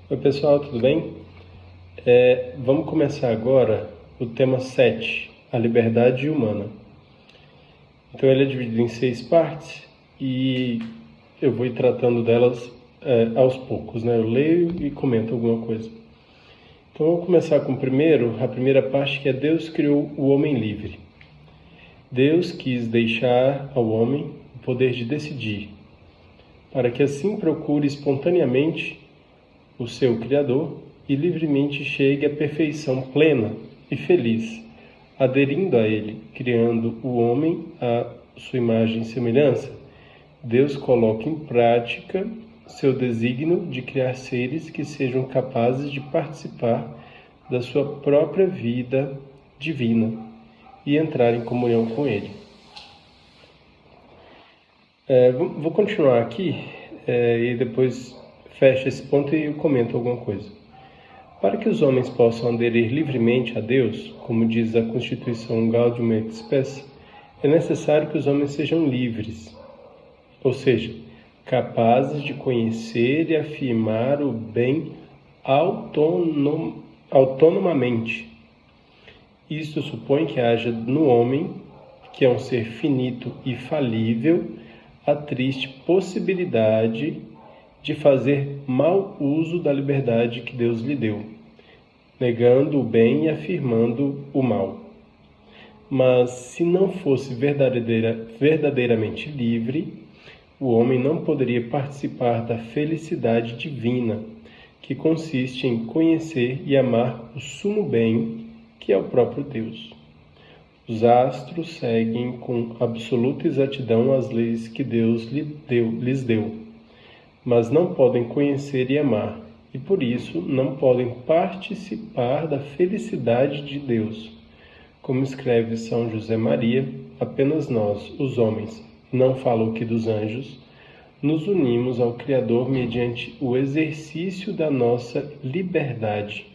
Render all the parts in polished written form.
Oi pessoal, tudo bem? Vamos começar agora o tema 7, a liberdade humana. Então ele é dividido em 6 partes e eu vou ir tratando delas aos poucos, né? Eu leio e comento alguma coisa. Então eu vou começar com a primeira parte, que é Deus criou o homem livre. Deus quis deixar ao homem o poder de decidir, para que assim procure espontaneamente o seu Criador e livremente chegue à perfeição plena e feliz, aderindo a Ele, criando o homem à sua imagem e semelhança. Deus coloca em prática seu desígnio de criar seres que sejam capazes de participar da sua própria vida divina e entrar em comunhão com Ele. Vou continuar aqui e depois fecho esse ponto e eu comento alguma coisa. Para que os homens possam aderir livremente a Deus, como diz a Constituição Gaudium et Spes, é necessário que os homens sejam livres, ou seja, capazes de conhecer e afirmar o bem autonomamente. Isto supõe que haja no homem, que é um ser finito e falível, a triste possibilidade de fazer mau uso da liberdade que Deus lhe deu, negando o bem e afirmando o mal. Mas se não fosse verdadeiramente livre, o homem não poderia participar da felicidade divina, que consiste em conhecer e amar o sumo bem, que é o próprio Deus. Os astros seguem com absoluta exatidão as leis que Deus lhes deu, mas não podem conhecer e amar, e por isso não podem participar da felicidade de Deus. Como escreve São José Maria, apenas nós, os homens, não falo aqui dos anjos, nos unimos ao Criador mediante o exercício da nossa liberdade.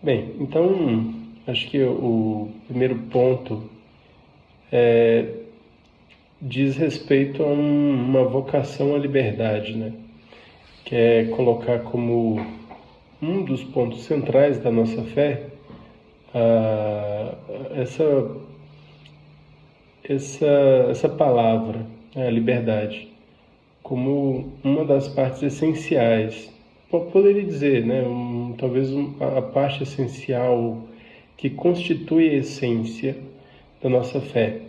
Bem, então, acho que o primeiro ponto diz respeito a uma vocação à liberdade, né? Que é colocar como um dos pontos centrais da nossa fé essa palavra, a liberdade, como uma das partes essenciais. Poderia dizer, né, talvez a parte essencial que constitui a essência da nossa fé.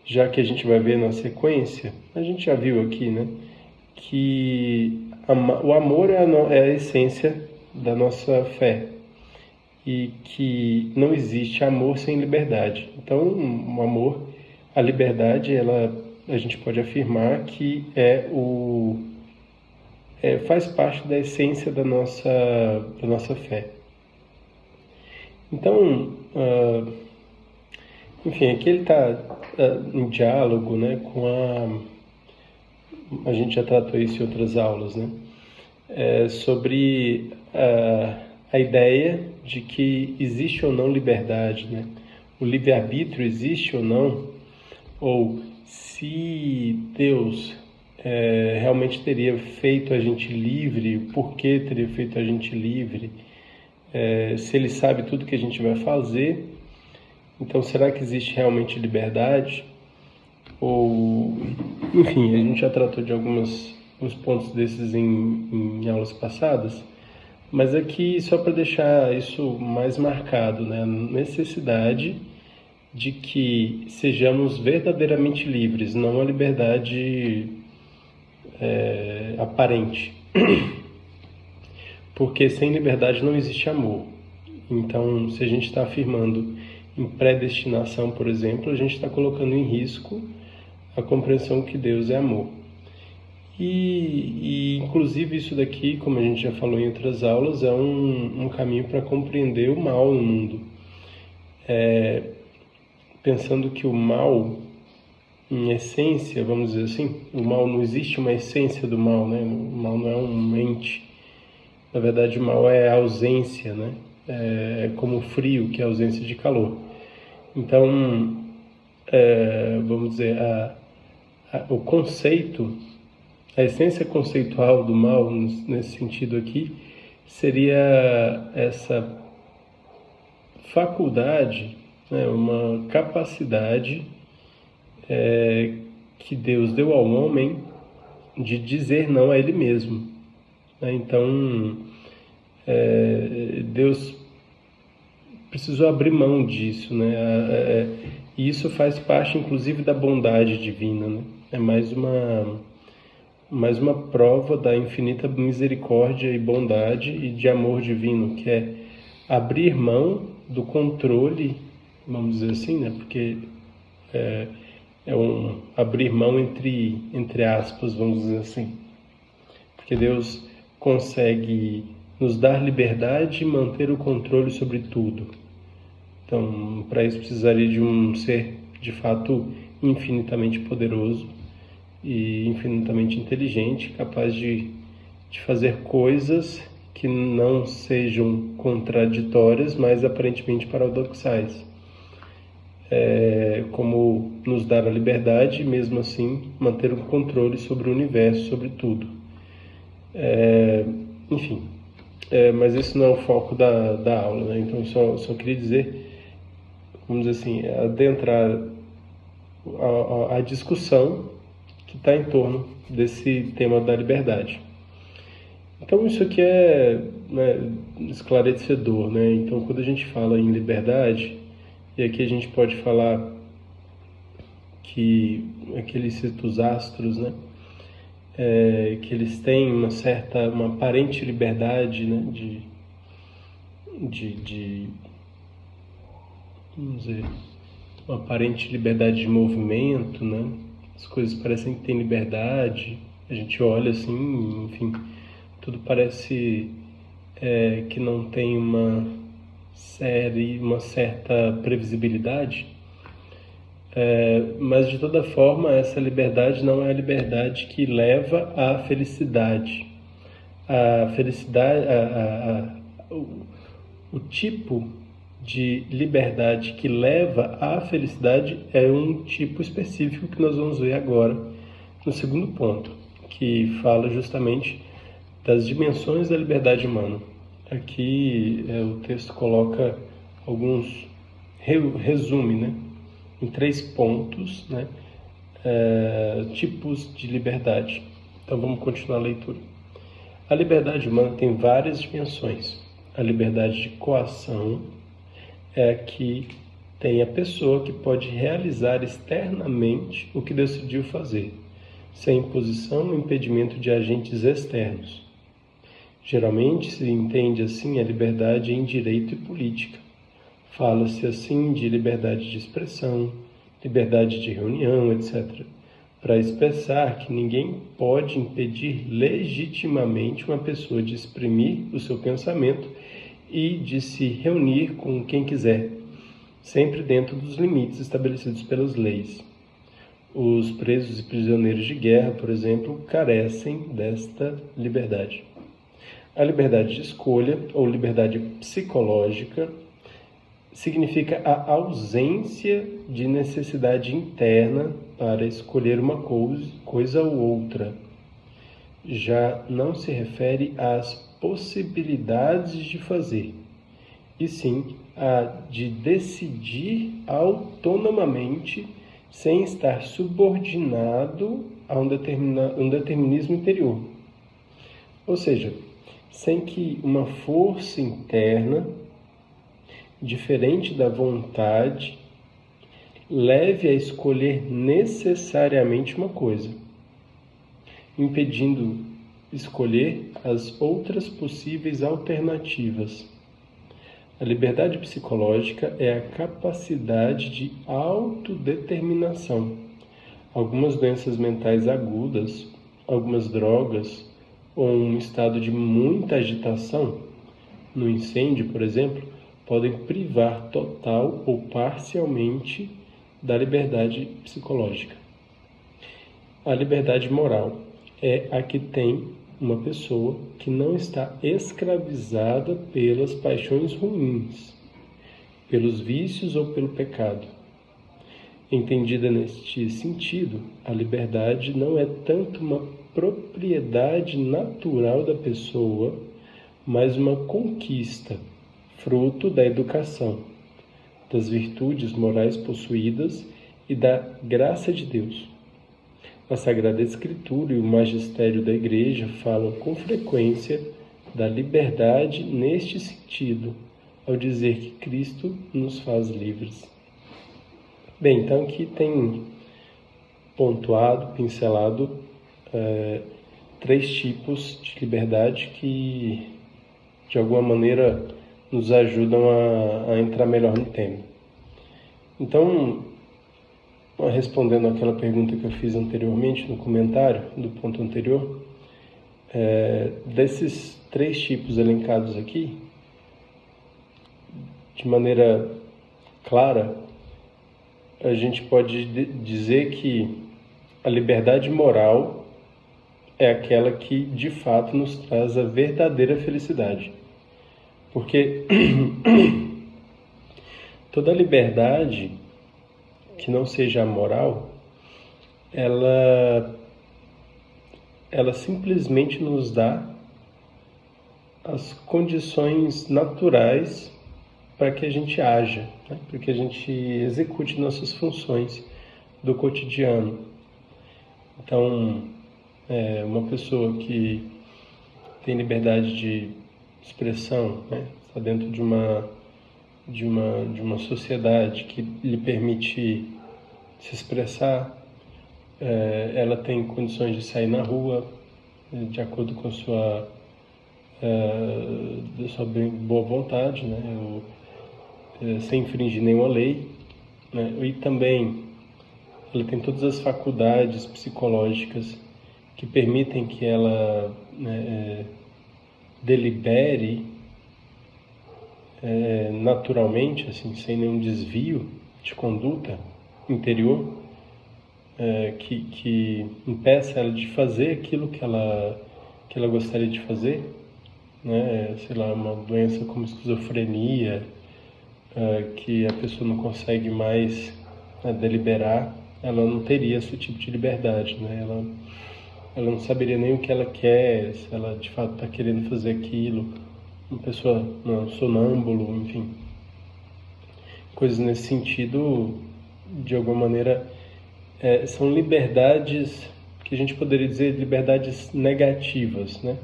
Já que a gente vai ver na sequência, a gente já viu aqui, né, que o amor é a essência da nossa fé e que não existe amor sem liberdade. Então, o amor, a liberdade, a gente pode afirmar que faz parte da essência da nossa fé. Então, enfim, aqui ele está em diálogo, né, com a gente já tratou isso em outras aulas, né, sobre a ideia de que existe ou não liberdade, né, o livre-arbítrio existe ou não, ou se Deus realmente teria feito a gente livre, por que teria feito a gente livre, se Ele sabe tudo que a gente vai fazer. Então, será que existe realmente liberdade? Ou, enfim, a gente já tratou de alguns pontos desses em aulas passadas, mas aqui só para deixar isso mais marcado, né? A necessidade de que sejamos verdadeiramente livres, não a liberdade aparente. Porque sem liberdade não existe amor. Então, se a gente está afirmando em predestinação, por exemplo, a gente está colocando em risco a compreensão que Deus é amor. E inclusive isso daqui, como a gente já falou em outras aulas, é um caminho para compreender o mal no mundo. Pensando que o mal, em essência, vamos dizer assim, o mal, não existe uma essência do mal, né? O mal não é um ente. Na verdade, o mal é a ausência, né? É como o frio, que é a ausência de calor. Então, vamos dizer, o conceito A essência conceitual do mal, nesse sentido aqui, seria essa faculdade, né, uma capacidade que Deus deu ao homem de dizer não a ele mesmo. Né? Então, Deus precisou abrir mão disso, né? E isso faz parte, inclusive, da bondade divina, né? É mais uma prova da infinita misericórdia e bondade e de amor divino, que é abrir mão do controle, vamos dizer assim, né? Porque é um abrir mão entre aspas, vamos dizer assim. Porque Deus consegue nos dar liberdade e manter o controle sobre tudo. Então, para isso precisaria de um ser, de fato, infinitamente poderoso e infinitamente inteligente, capaz de fazer coisas que não sejam contraditórias, mas aparentemente paradoxais. Como nos dar a liberdade e, mesmo assim, manter o controle sobre o universo, sobre tudo. Enfim, mas esse não é o foco da aula, né? Então, só queria dizer, vamos dizer assim, adentrar a discussão que está em torno desse tema da liberdade. Então, isso aqui é, né, esclarecedor, né? Então, quando a gente fala em liberdade, e aqui a gente pode falar que aqueles citos astros, né? Que eles têm uma aparente liberdade, né? Vamos dizer, uma aparente liberdade de movimento, né? As coisas parecem que têm liberdade, a gente olha assim, enfim, tudo parece que não tem uma certa previsibilidade, mas de toda forma essa liberdade não é a liberdade que leva à felicidade. A felicidade, o tipo de liberdade que leva à felicidade é um tipo específico que nós vamos ver agora no segundo ponto, que fala justamente das dimensões da liberdade humana. Aqui o texto coloca alguns, resume, né, em 3 pontos, né, tipos de liberdade. Então vamos continuar a leitura. A liberdade humana tem várias dimensões. A liberdade de coação é a que tem a pessoa que pode realizar externamente o que decidiu fazer, sem imposição ou impedimento de agentes externos. Geralmente se entende assim a liberdade em direito e política. Fala-se assim de liberdade de expressão, liberdade de reunião, etc., para expressar que ninguém pode impedir legitimamente uma pessoa de exprimir o seu pensamento e de se reunir com quem quiser, sempre dentro dos limites estabelecidos pelas leis. Os presos e prisioneiros de guerra, por exemplo, carecem desta liberdade. A liberdade de escolha, ou liberdade psicológica, significa a ausência de necessidade interna para escolher uma coisa ou outra. Já não se refere às possibilidades de fazer, e sim a de decidir autonomamente sem estar subordinado a um determinismo interior. Ou seja, sem que uma força interna, diferente da vontade, leve a escolher necessariamente uma coisa, impedindo escolher as outras possíveis alternativas. A liberdade psicológica é a capacidade de autodeterminação. Algumas doenças mentais agudas, algumas drogas ou um estado de muita agitação, no incêndio, por exemplo, podem privar total ou parcialmente da liberdade psicológica. A liberdade moral é a que tem uma pessoa que não está escravizada pelas paixões ruins, pelos vícios ou pelo pecado. Entendida neste sentido, a liberdade não é tanto uma propriedade natural da pessoa, mas uma conquista, fruto da educação, das virtudes morais possuídas e da graça de Deus. A Sagrada Escritura e o magistério da Igreja falam com frequência da liberdade neste sentido, ao dizer que Cristo nos faz livres. Bem, então aqui tem pontuado, pincelado 3 tipos de liberdade que, de alguma maneira, nos ajudam a entrar melhor no tema. Então, respondendo àquela pergunta que eu fiz anteriormente no comentário do ponto anterior, desses 3 tipos elencados aqui, de maneira clara, a gente pode dizer que a liberdade moral é aquela que, de fato, nos traz a verdadeira felicidade. Porque toda liberdade que não seja moral, ela simplesmente nos dá as condições naturais para que a gente haja, né? Para que a gente execute nossas funções do cotidiano. Então, uma pessoa que tem liberdade de expressão, né? Está dentro de uma sociedade que lhe permite se expressar, ela tem condições de sair na rua de acordo com sua boa vontade, né? Sem infringir nenhuma lei, né? E também ela tem todas as faculdades psicológicas que permitem que ela delibere naturalmente, assim, sem nenhum desvio de conduta interior, que impeça ela de fazer aquilo que ela gostaria de fazer, né? Sei lá, uma doença como esquizofrenia, que a pessoa não consegue mais deliberar, ela não teria esse tipo de liberdade, né? Ela não saberia nem o que ela quer, se ela de fato está querendo fazer aquilo. Uma pessoa sonâmbulo, enfim. Coisas nesse sentido, de alguma maneira, são liberdades que a gente poderia dizer liberdades negativas, né?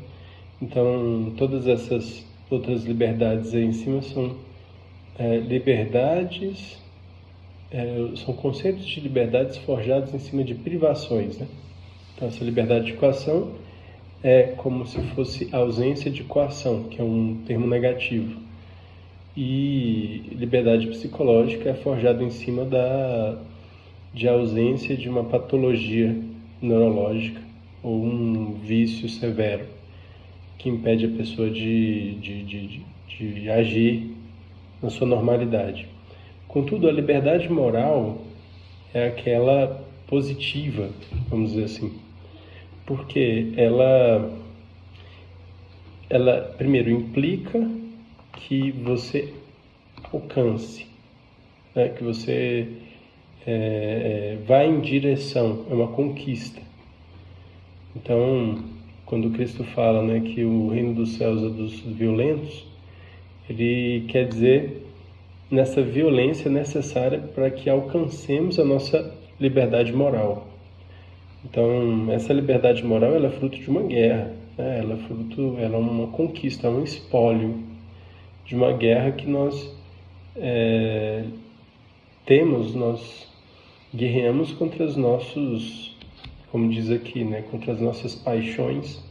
Então, todas essas outras liberdades aí em cima são liberdades, são conceitos de liberdades forjados em cima de privações, né? Então, essa liberdade de coação é como se fosse ausência de coação, que é um termo negativo. E liberdade psicológica é forjada em cima de ausência de uma patologia neurológica ou um vício severo que impede a pessoa de agir na sua normalidade. Contudo, a liberdade moral é aquela positiva, vamos dizer assim, porque ela primeiro implica que você alcance, né? Que você vá em direção, é uma conquista. Então, quando Cristo fala, né, que o reino dos céus é dos violentos, ele quer dizer nessa violência necessária para que alcancemos a nossa liberdade moral. Então, essa liberdade moral, ela é fruto de uma guerra, né? Ela é uma conquista, é um espólio de uma guerra que nós nós guerreamos contra os nossos, como diz aqui, né, contra as nossas paixões,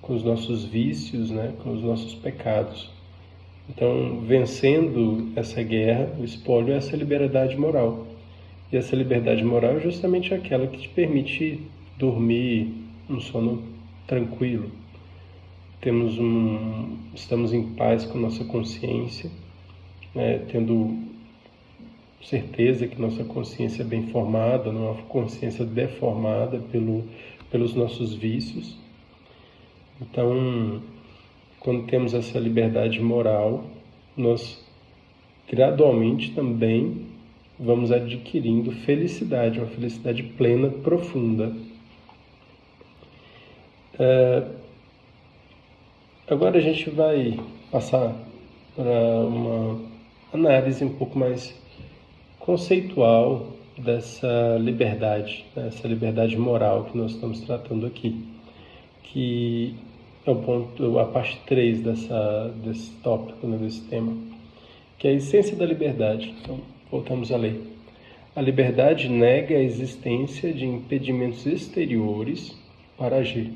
com os nossos vícios, né, com os nossos pecados. Então, vencendo essa guerra, o espólio é essa liberdade moral. E essa liberdade moral é justamente aquela que te permite dormir um sono tranquilo. Estamos em paz com nossa consciência, né, tendo certeza que nossa consciência é bem formada, não é uma consciência deformada pelos nossos vícios. Então, quando temos essa liberdade moral, nós gradualmente também vamos adquirindo felicidade, uma felicidade plena, profunda. Agora a gente vai passar para uma análise um pouco mais conceitual dessa liberdade, né? Essa liberdade moral que nós estamos tratando aqui, que é o ponto, a parte 3 desse tópico, né, desse tema, que é a essência da liberdade. Então, voltamos a ler. A liberdade nega a existência de impedimentos exteriores para agir,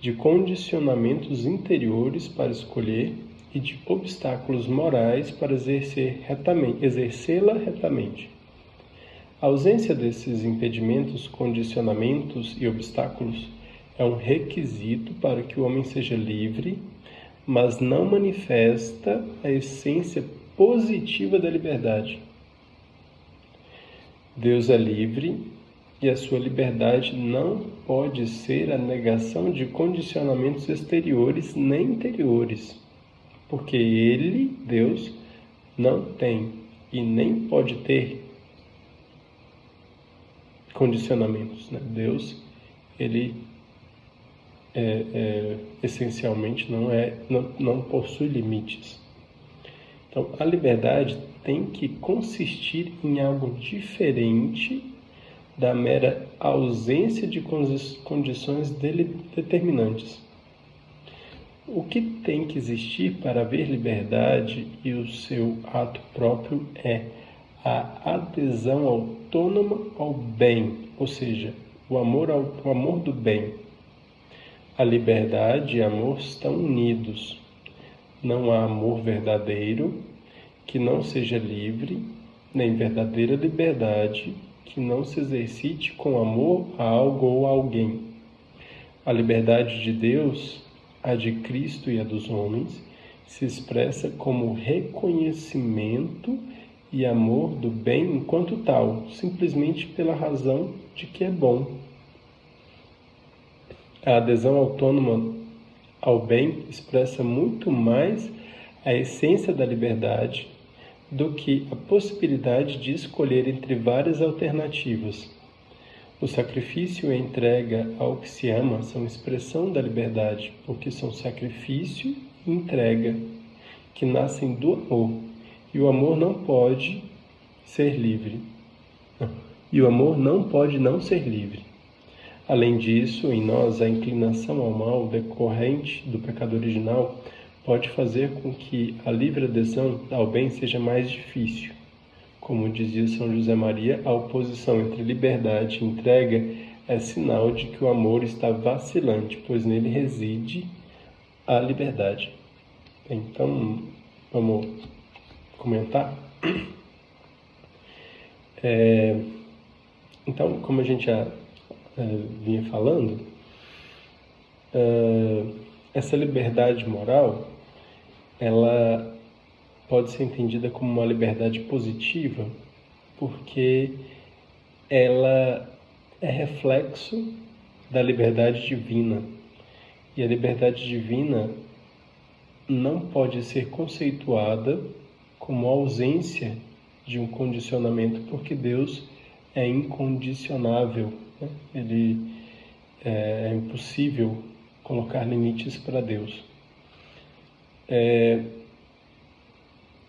de condicionamentos interiores para escolher e de obstáculos morais para exercê-la retamente. A ausência desses impedimentos, condicionamentos e obstáculos é um requisito para que o homem seja livre, mas não manifesta a essência positiva da liberdade. Deus é livre e a sua liberdade não pode ser a negação de condicionamentos exteriores nem interiores, porque Ele, Deus, não tem e nem pode ter condicionamentos, né? Deus, ele essencialmente não possui limites. Então, a liberdade tem que consistir em algo diferente da mera ausência de condições determinantes. O que tem que existir para haver liberdade e o seu ato próprio é a adesão autônoma ao bem, ou seja, o amor do bem. A liberdade e amor estão unidos. Não há amor verdadeiro que não seja livre, nem verdadeira liberdade que não se exercite com amor a algo ou a alguém. A liberdade de Deus, a de Cristo e a dos homens, se expressa como reconhecimento e amor do bem enquanto tal, simplesmente pela razão de que é bom. A adesão autônoma ao bem expressa muito mais a essência da liberdade do que a possibilidade de escolher entre várias alternativas. O sacrifício e a entrega ao que se ama são expressão da liberdade, porque são sacrifício e entrega, que nascem do amor. E o amor não pode ser livre. E o amor não pode não ser livre. Além disso, em nós, a inclinação ao mal decorrente do pecado original pode fazer com que a livre adesão ao bem seja mais difícil. Como dizia São José Maria, a oposição entre liberdade e entrega é sinal de que o amor está vacilante, pois nele reside a liberdade. Então, vamos comentar? Então, como a gente já vinha falando, essa liberdade moral, ela pode ser entendida como uma liberdade positiva, porque ela é reflexo da liberdade divina. E a liberdade divina não pode ser conceituada como ausência de um condicionamento, porque Deus é incondicionável, né? É impossível colocar limites para Deus.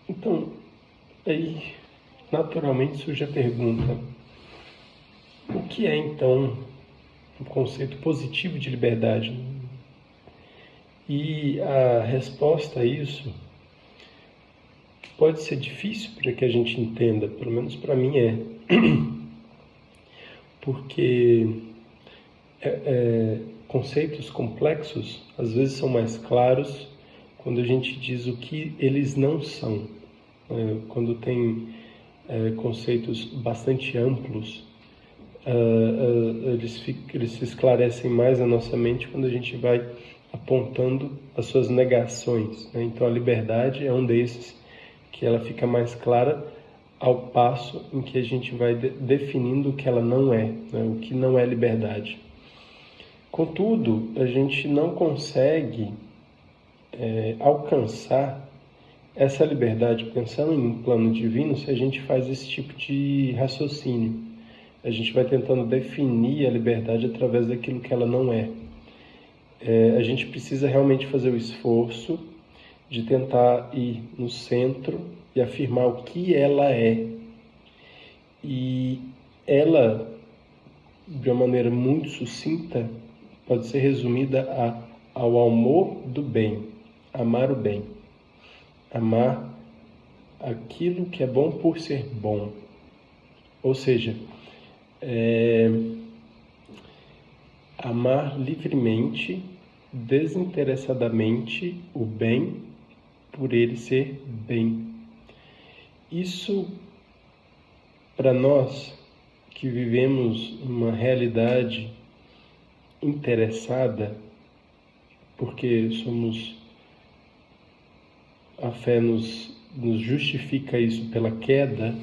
Então, aí naturalmente surge a pergunta: o que é então um conceito positivo de liberdade? E a resposta a isso pode ser difícil para que a gente entenda, pelo menos para mim porque conceitos complexos às vezes são mais claros quando a gente diz o que eles não são. Quando tem conceitos bastante amplos, eles se esclarecem mais na nossa mente quando a gente vai apontando as suas negações, né? Então a liberdade é um desses, que ela fica mais clara ao passo em que a gente vai definindo o que ela não é, né? O que não é liberdade. Contudo, a gente não consegue alcançar essa liberdade pensando em um plano divino se a gente faz esse tipo de raciocínio. A gente vai tentando definir a liberdade através daquilo que ela não é. A gente precisa realmente fazer o esforço de tentar ir no centro e afirmar o que ela é. E ela, de uma maneira muito sucinta, pode ser resumida ao amor do bem, amar o bem, amar aquilo que é bom por ser bom. Ou seja, amar livremente, desinteressadamente o bem por ele ser bem. Isso, para nós que vivemos uma realidade interessada, porque a fé nos justifica isso pela queda,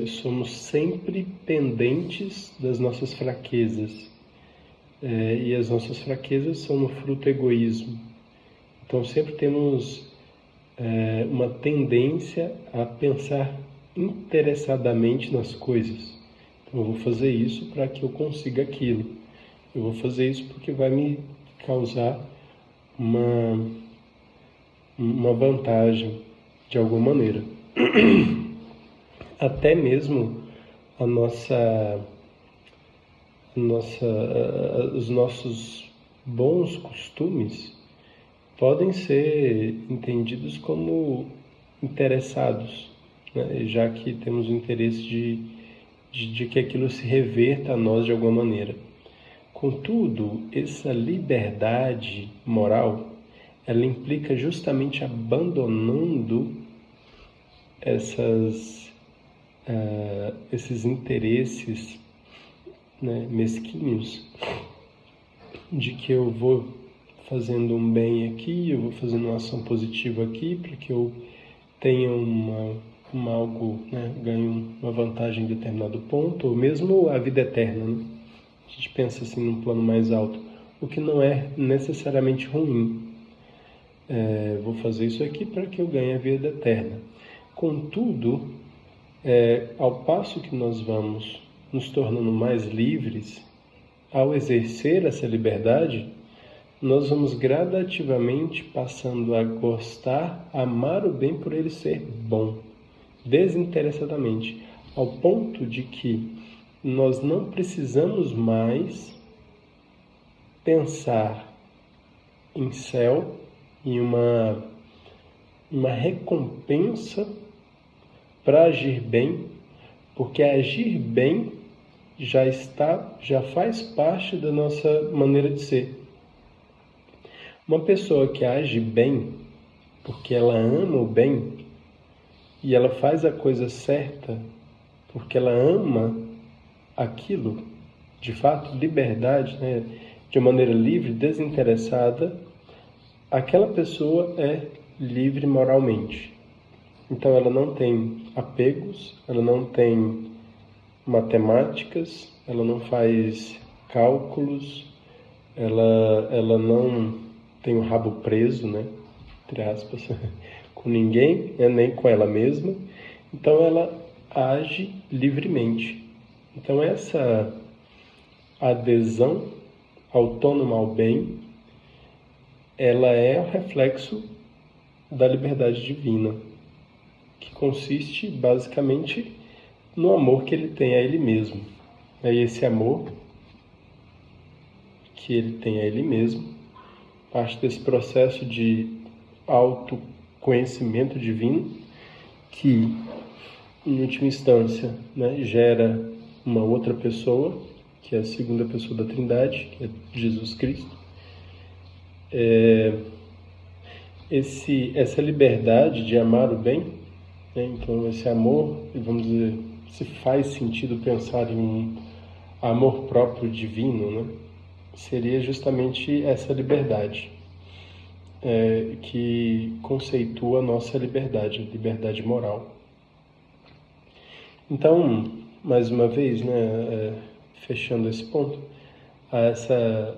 somos sempre pendentes das nossas fraquezas. E as nossas fraquezas são no fruto egoísmo. Então sempre temos uma tendência a pensar interessadamente nas coisas. Então eu vou fazer isso para que eu consiga aquilo. Eu vou fazer isso porque vai me causar uma vantagem de alguma maneira. Até mesmo os nossos bons costumes podem ser entendidos como interessados, né? Já que temos o interesse de que aquilo se reverta a nós de alguma maneira. Contudo, essa liberdade moral, ela implica justamente abandonando esses interesses, né, mesquinhos, de que eu vou fazendo um bem aqui, eu vou fazendo uma ação positiva aqui, para que eu tenha algo, né, ganhe uma vantagem em determinado ponto, ou mesmo a vida eterna, né? A gente pensa assim num plano mais alto, o que não é necessariamente ruim. Vou fazer isso aqui para que eu ganhe a vida eterna. Contudo, ao passo que nós vamos nos tornando mais livres, ao exercer essa liberdade, nós vamos gradativamente passando a gostar, amar o bem por ele ser bom, desinteressadamente, ao ponto de que nós não precisamos mais pensar em céu, em uma recompensa para agir bem, porque agir bem já faz parte da nossa maneira de ser. Uma pessoa que age bem, porque ela ama o bem, e ela faz a coisa certa, porque ela ama aquilo, de fato, liberdade, né? De maneira livre, desinteressada, aquela pessoa é livre moralmente. Então ela não tem apegos, ela não tem matemáticas, ela não faz cálculos, ela não tem o rabo preso, né, entre aspas, com ninguém, né, nem com ela mesma. Então ela age livremente. Então essa adesão autônoma ao bem, ela é o reflexo da liberdade divina, que consiste basicamente no amor que ele tem a ele mesmo. E esse amor que ele tem a ele mesmo parte desse processo de autoconhecimento divino que, em última instância, né, gera uma outra pessoa, que é a segunda pessoa da Trindade, que é Jesus Cristo. Essa liberdade de amar o bem, né, então esse amor, vamos dizer, se faz sentido pensar em um amor próprio divino, né, seria justamente essa liberdade que conceitua a nossa liberdade moral. Então, mais uma vez, né, fechando esse ponto, essa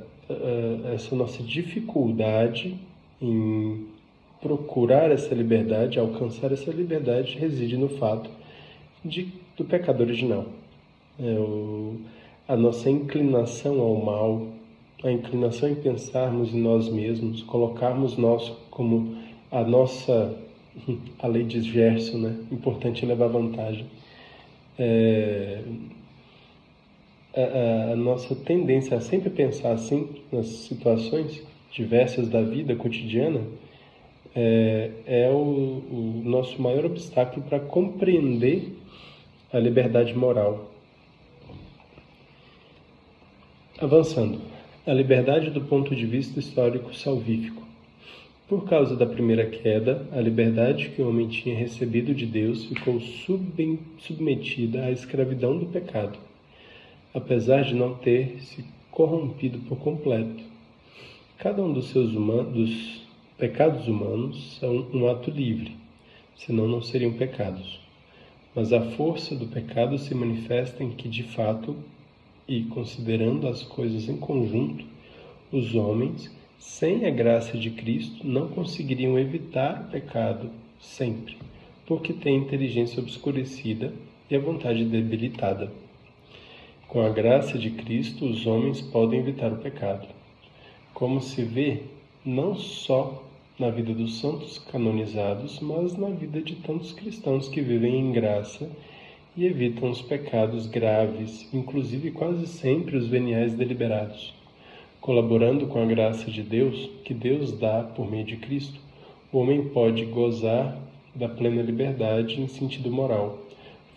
nossa dificuldade em procurar essa liberdade, alcançar essa liberdade, reside no fato do pecado original. A nossa inclinação ao mal, a inclinação em pensarmos em nós mesmos, colocarmos nós como a lei de Gerson, né? Importante levar vantagem. A nossa tendência a sempre pensar assim nas situações diversas da vida cotidiana é o nosso maior obstáculo para compreender a liberdade moral. Avançando, a liberdade do ponto de vista histórico salvífico. Por causa da primeira queda, a liberdade que o homem tinha recebido de Deus ficou submetida à escravidão do pecado, apesar de não ter se corrompido por completo. Cada um dos pecados humanos são um ato livre, senão não seriam pecados. Mas a força do pecado se manifesta em que, de fato, e considerando as coisas em conjunto, os homens, sem a graça de Cristo, não conseguiriam evitar o pecado sempre, porque têm a inteligência obscurecida e a vontade debilitada. Com a graça de Cristo, os homens podem evitar o pecado. Como se vê, não só na vida dos santos canonizados, mas na vida de tantos cristãos que vivem em graça e evitam os pecados graves, inclusive quase sempre os veniais deliberados. Colaborando com a graça de Deus, que Deus dá por meio de Cristo, o homem pode gozar da plena liberdade em sentido moral.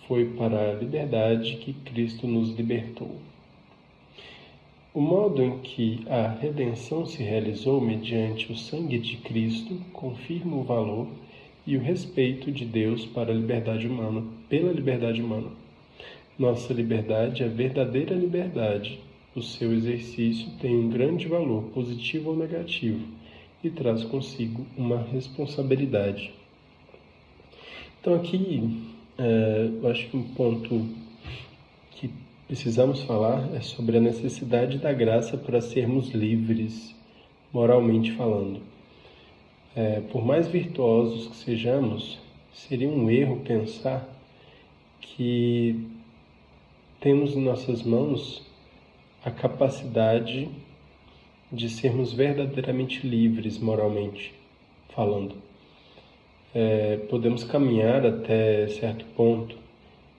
Foi para a liberdade que Cristo nos libertou. O modo em que a redenção se realizou mediante o sangue de Cristo confirma o valor e o respeito de Deus para a liberdade humana, pela liberdade humana. Nossa liberdade é verdadeira liberdade. O seu exercício tem um grande valor, positivo ou negativo, e traz consigo uma responsabilidade. Então aqui, eu acho que um ponto que precisamos falar é sobre a necessidade da graça para sermos livres, moralmente falando. Por mais virtuosos que sejamos, seria um erro pensar que temos em nossas mãos a capacidade de sermos verdadeiramente livres moralmente falando. Podemos caminhar até certo ponto,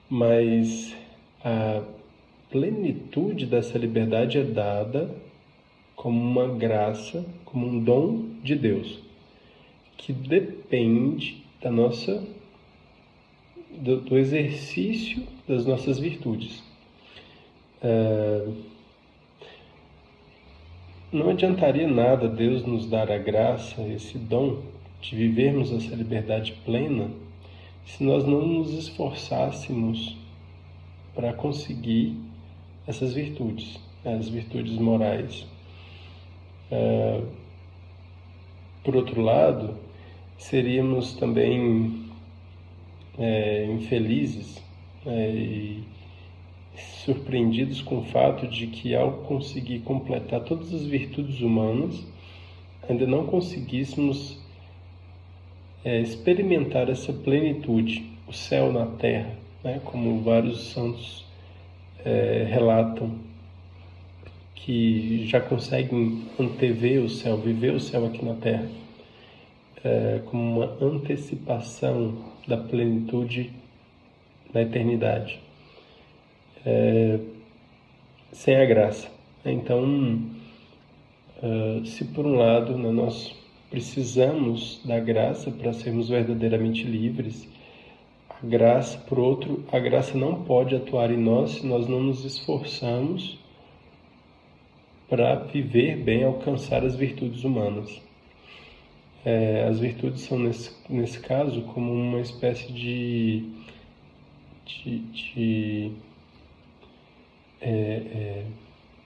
mas a plenitude dessa liberdade é dada como uma graça, como um dom de Deus, que depende do exercício das nossas virtudes. Não adiantaria nada Deus nos dar a graça, esse dom, de vivermos essa liberdade plena, se nós não nos esforçássemos para conseguir essas virtudes, as virtudes morais. Por outro lado, seríamos também infelizes e surpreendidos com o fato de que, ao conseguir completar todas as virtudes humanas, ainda não conseguíssemos experimentar essa plenitude, o céu na terra, né? Como vários santos relatam, que já conseguem antever o céu, viver o céu aqui na terra, como uma antecipação da plenitude na eternidade, sem a graça. Então, se por um lado nós precisamos da graça para sermos verdadeiramente livres, por outro, a graça não pode atuar em nós se nós não nos esforçamos para viver bem, alcançar as virtudes humanas. As virtudes são, nesse caso, como uma espécie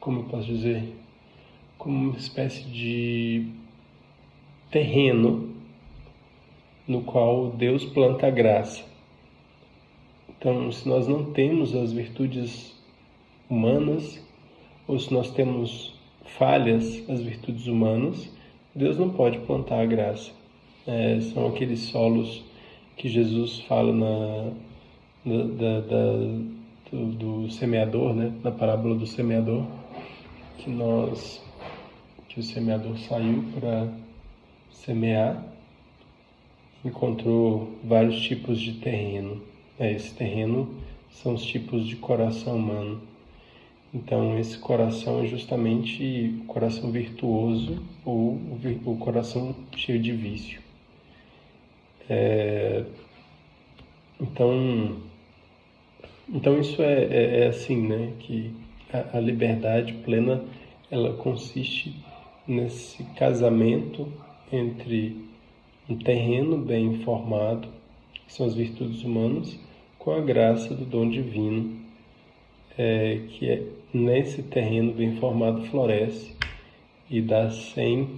como eu posso dizer? Como uma espécie de terreno no qual Deus planta a graça. Então, se nós não temos as virtudes humanas, ou se nós temos falhas nas virtudes humanas, Deus não pode plantar a graça. São aqueles solos que Jesus fala do semeador, né? Na parábola do semeador, que nós que o semeador saiu para semear, encontrou vários tipos de terreno. Esse terreno são os tipos de coração humano. Então, esse coração é justamente o coração virtuoso ou o coração cheio de vício. Então isso é assim, né? Que a liberdade plena, ela consiste nesse casamento entre um terreno bem formado, que são as virtudes humanas, com a graça do dom divino, que nesse terreno bem formado floresce e dá 100,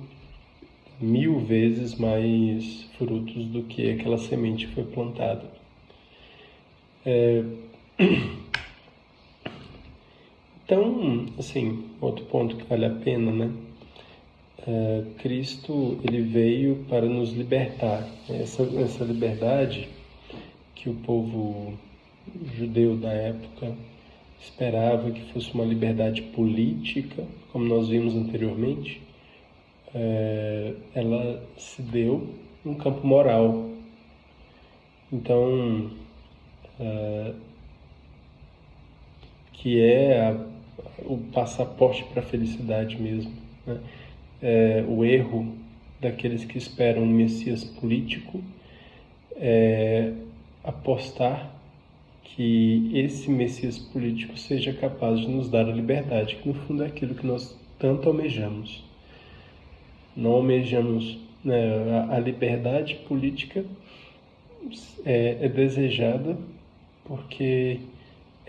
1000 vezes mais frutos do que aquela semente que foi plantada. Então, assim, outro ponto que vale a pena, né? Cristo, ele veio para nos libertar. Essa liberdade que o povo judeu da época esperava que fosse uma liberdade política, como nós vimos anteriormente, ela se deu no campo moral. Então, que é o passaporte para a felicidade mesmo, né? O erro daqueles que esperam um Messias político é apostar que esse Messias político seja capaz de nos dar a liberdade, que no fundo é aquilo que nós tanto almejamos. Não almejamos, né, a liberdade política é desejada porque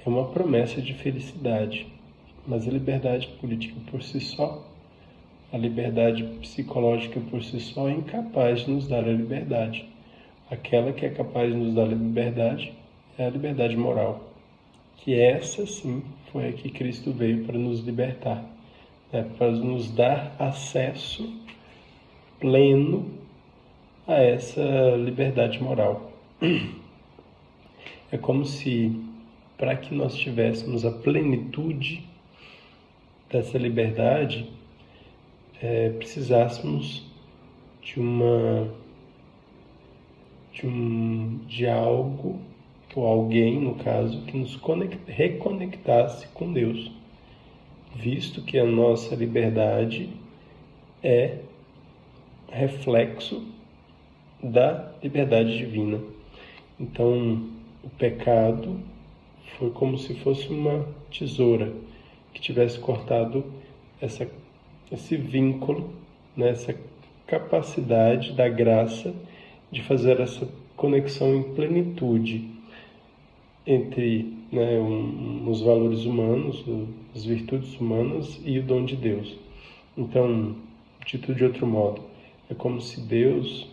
é uma promessa de felicidade, mas a liberdade política por si só, a liberdade psicológica por si só é incapaz de nos dar a liberdade. Aquela que é capaz de nos dar a liberdade é a liberdade moral, que essa sim foi a que Cristo veio para nos libertar, né? Para nos dar acesso pleno a essa liberdade moral. É como se, para que nós tivéssemos a plenitude dessa liberdade, precisássemos de algo, ou alguém, no caso, que nos reconectasse com Deus, visto que a nossa liberdade é reflexo da liberdade divina. Então, o pecado foi como se fosse uma tesoura que tivesse cortado esse vínculo, né, essa capacidade da graça de fazer essa conexão em plenitude entre, né, os valores humanos, as virtudes humanas e o dom de Deus. Então, dito de outro modo, é como se Deus,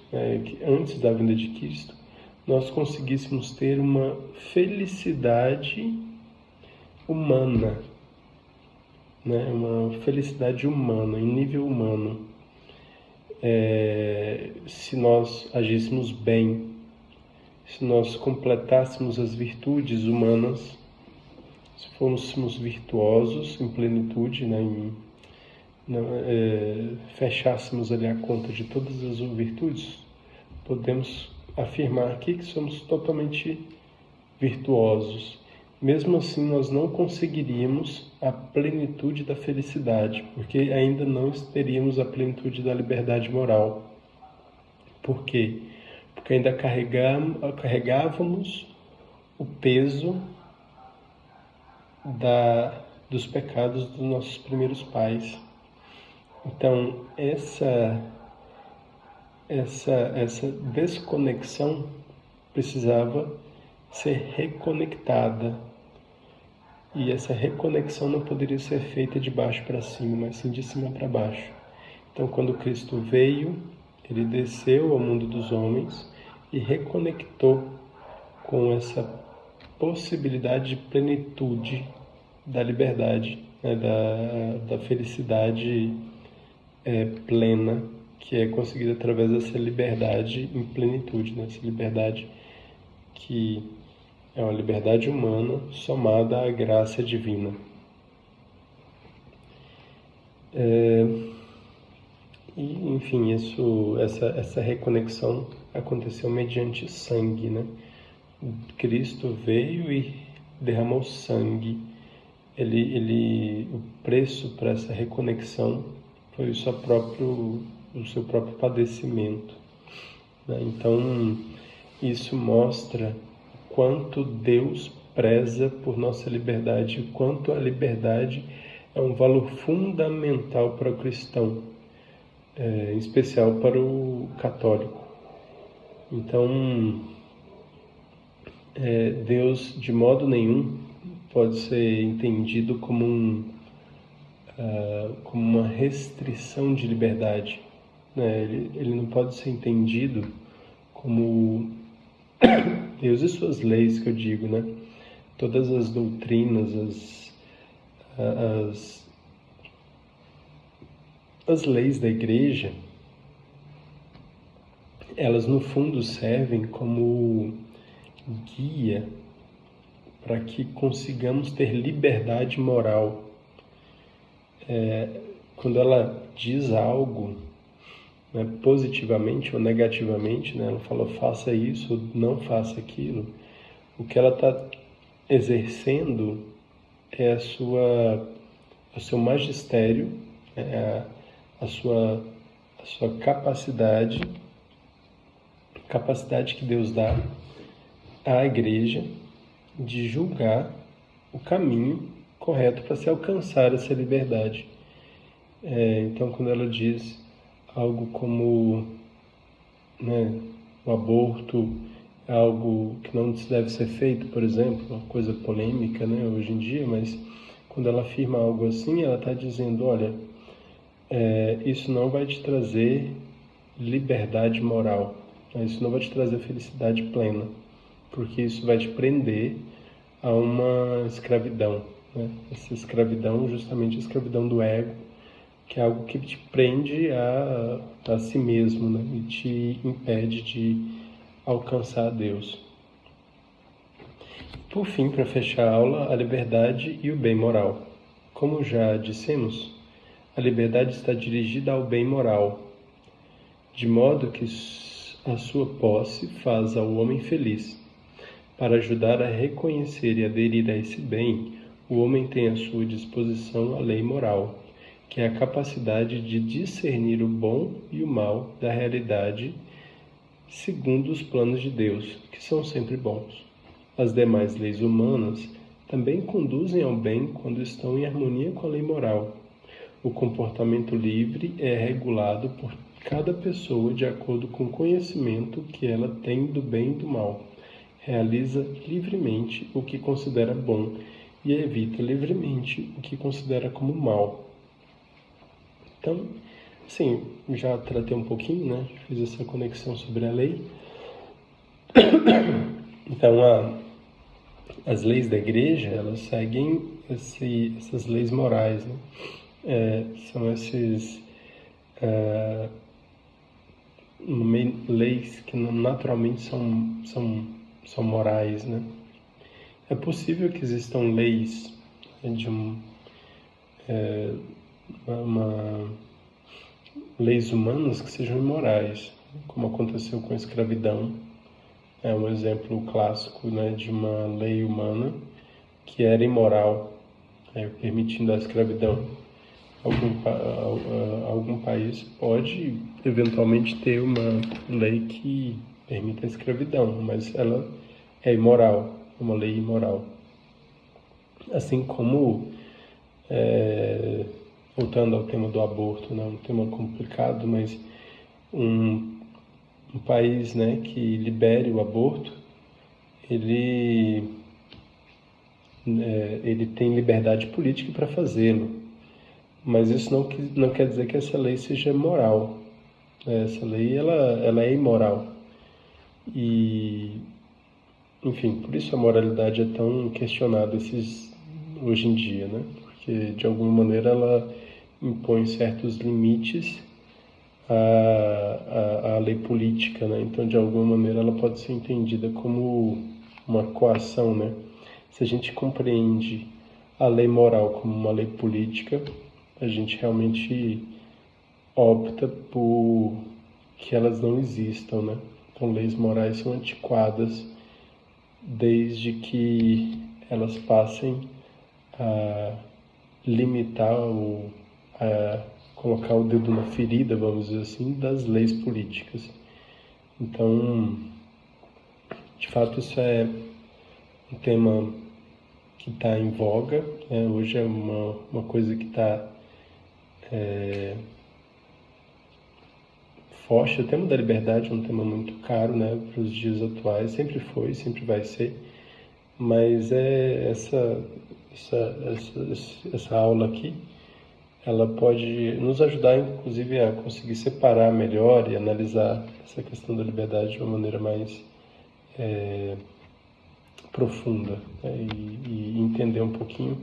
que antes da vinda de Cristo, nós conseguíssemos ter uma felicidade humana, né? Uma felicidade humana, em nível humano. Se nós agíssemos bem, se nós completássemos as virtudes humanas, se fôssemos virtuosos em plenitude, né? Fechássemos ali a conta de todas as virtudes, podemos afirmar aqui que somos totalmente virtuosos. Mesmo assim, nós não conseguiríamos a plenitude da felicidade, porque ainda não teríamos a plenitude da liberdade moral. Por quê? Porque ainda carregávamos o peso dos pecados dos nossos primeiros pais. Então, essa desconexão precisava ser reconectada. E essa reconexão não poderia ser feita de baixo para cima, mas sim de cima para baixo. Então, quando Cristo veio, ele desceu ao mundo dos homens e reconectou com essa possibilidade de plenitude da liberdade, né, da felicidade plena, que é conseguida através dessa liberdade em plenitude, né? Essa liberdade que é uma liberdade humana somada à graça divina. E, enfim, essa reconexão aconteceu mediante sangue, né? Cristo veio e derramou sangue. O preço para essa reconexão foi o seu próprio padecimento, né? Então, isso mostra quanto Deus preza por nossa liberdade, quanto a liberdade é um valor fundamental para o cristão, em especial para o católico. Então, Deus, de modo nenhum, pode ser entendido como uma restrição de liberdade, né? Ele não pode ser entendido como Deus e suas leis, que eu digo, né? Todas as doutrinas, as leis da igreja, elas no fundo servem como guia para que consigamos ter liberdade moral. Quando ela diz algo, né, positivamente ou negativamente, né, ela fala faça isso ou não faça aquilo, o que ela está exercendo é o seu magistério, a sua capacidade que Deus dá à igreja de julgar o caminho correto para se alcançar essa liberdade. Então, quando ela diz algo como, né, o aborto é algo que não deve ser feito, por exemplo, uma coisa polêmica, né, hoje em dia, mas quando ela afirma algo assim, ela está dizendo, olha, isso não vai te trazer liberdade moral, né, isso não vai te trazer felicidade plena, porque isso vai te prender a uma escravidão, né? Essa escravidão, justamente a escravidão do ego, que é algo que te prende a si mesmo, né? E te impede de alcançar a Deus. Por fim, para fechar a aula, a liberdade e o bem moral. Como já dissemos, a liberdade está dirigida ao bem moral, de modo que a sua posse faz ao homem feliz. Para ajudar a reconhecer e aderir a esse bem, o homem tem à sua disposição a lei moral, que é a capacidade de discernir o bom e o mal da realidade segundo os planos de Deus, que são sempre bons. As demais leis humanas também conduzem ao bem quando estão em harmonia com a lei moral. O comportamento livre é regulado por cada pessoa de acordo com o conhecimento que ela tem do bem e do mal. Realiza livremente o que considera bom e evita livremente o que considera como mal. Então, sim, já tratei um pouquinho, né? Fiz essa conexão sobre a lei. Então, as leis da igreja, elas seguem essas leis morais, né? São esses leis que naturalmente são morais, né? É possível que existam leis leis humanas que sejam imorais, como aconteceu com a escravidão. É um exemplo clássico, né, de uma lei humana que era imoral, permitindo a escravidão. Algum país pode eventualmente ter uma lei que permita a escravidão, mas ela é imoral, é uma lei imoral. Assim como, voltando ao tema do aborto, né, um tema complicado, mas um país, né, que libere o aborto, ele tem liberdade política para fazê-lo, mas isso não quer dizer que essa lei seja moral. Essa lei ela é imoral e, enfim, por isso a moralidade é tão questionada hoje em dia, né? Porque de alguma maneira ela impõe certos limites à lei política, né? Então, de alguma maneira ela pode ser entendida como uma coação, né? Se a gente compreende a lei moral como uma lei política, a gente realmente opta por que elas não existam, né? Então, leis morais são antiquadas desde que elas passem a limitar ou a colocar o dedo na ferida, vamos dizer assim, das leis políticas. Então, de fato, isso é um tema que está em voga, né? Hoje é uma coisa que está forte. O tema da liberdade é um tema muito caro, né, para os dias atuais, sempre foi, sempre vai ser, mas essa aula aqui, ela pode nos ajudar, inclusive, a conseguir separar melhor e analisar essa questão da liberdade de uma maneira mais profunda, né, e entender um pouquinho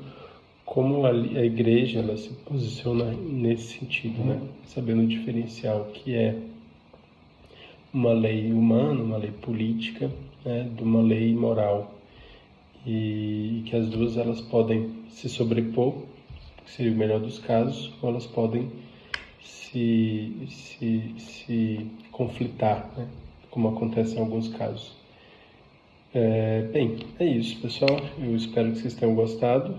como a igreja ela se posiciona nesse sentido, né, sabendo diferenciar o que é uma lei humana, uma lei política, né, de uma lei moral, e que as duas elas podem se sobrepor, que seria o melhor dos casos, ou elas podem se conflitar, né, como acontece em alguns casos. Bem, é isso, pessoal. Eu espero que vocês tenham gostado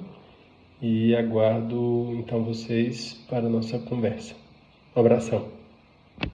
e aguardo então vocês para a nossa conversa. Um abração.